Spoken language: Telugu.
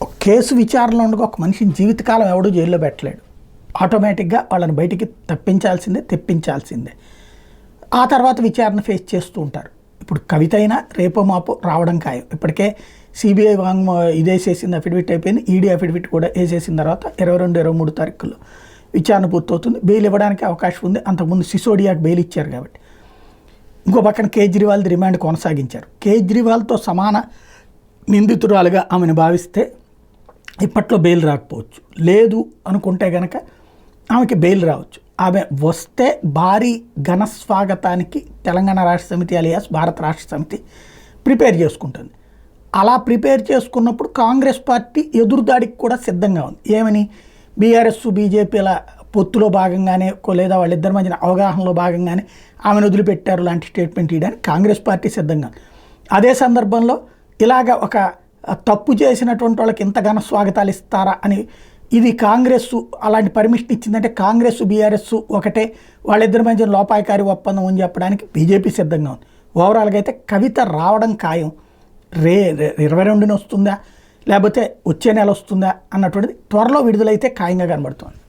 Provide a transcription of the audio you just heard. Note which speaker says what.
Speaker 1: ఒక కేసు విచారణలో ఉండగా ఒక మనిషిని జీవితకాలం ఎవడూ జైల్లో పెట్టలేడు. ఆటోమేటిక్గా వాళ్ళని బయటికి తెప్పించాల్సిందే. ఆ తర్వాత విచారణ ఫేస్ చేస్తూ ఉంటారు. ఇప్పుడు కవిత అయినా రేపో మాపో రావడం ఖాయం. ఇప్పటికే సిబిఐ ఇదేసేసింది, అఫిడవిట్ అయిపోయింది. ఈడీ అఫిడవిట్ కూడా వేసేసిన తర్వాత 22, 23 తారీఖుల్లో విచారణ పూర్తవుతుంది. బెయిల్ ఇవ్వడానికి అవకాశం ఉంది. అంతకుముందు సిసోడియాకి బెయిల్ ఇచ్చారు కాబట్టి. ఇంకో పక్కన కేజ్రీవాల్ది రిమాండ్ కొనసాగించారు. కేజ్రీవాల్తో సమాన నిందితురాలుగా ఆమెను భావిస్తే ఇప్పట్లో బెయిల్ రాకపోవచ్చు. లేదు అనుకుంటే కనుక ఆమెకి బెయిల్ రావచ్చు. ఆమె వస్తే భారీ ఘన స్వాగతానికి తెలంగాణ రాష్ట్ర సమితి అలియాస్ భారత రాష్ట్ర సమితి ప్రిపేర్ చేసుకుంటుంది. అలా ప్రిపేర్ చేసుకున్నప్పుడు కాంగ్రెస్ పార్టీ ఎదురుదాడికి కూడా సిద్ధంగా ఉంది. ఏమని, బీఆర్ఎస్ బీజేపీల పొత్తులో భాగంగానే లేదా వాళ్ళిద్దరి మధ్యన అవగాహనలో భాగంగానే ఆమెను వదిలిపెట్టారు లాంటి స్టేట్మెంట్ ఇవ్వడానికి కాంగ్రెస్ పార్టీ సిద్ధంగా ఉంది. అదే సందర్భంలో ఇలాగ ఒక తప్పు చేసినటువంటి వాళ్ళకి ఇంత ఘన స్వాగతాలు ఇస్తారా అని, ఇది కాంగ్రెస్ అలాంటి పర్మిషన్ ఇచ్చిందంటే కాంగ్రెస్ బీఆర్ఎస్ ఒకటే, వాళ్ళిద్దరి మధ్య లోపాయకారి ఒప్పందం అని చెప్పడానికి బీజేపీ సిద్ధంగా ఉంది. ఓవరాల్గా అయితే కవిత రావడం ఖాయం. 22న వస్తుందా లేకపోతే వచ్చే నెల వస్తుందా అన్నటువంటిది త్వరలో విడుదలైతే ఖాయంగా కనబడుతోంది.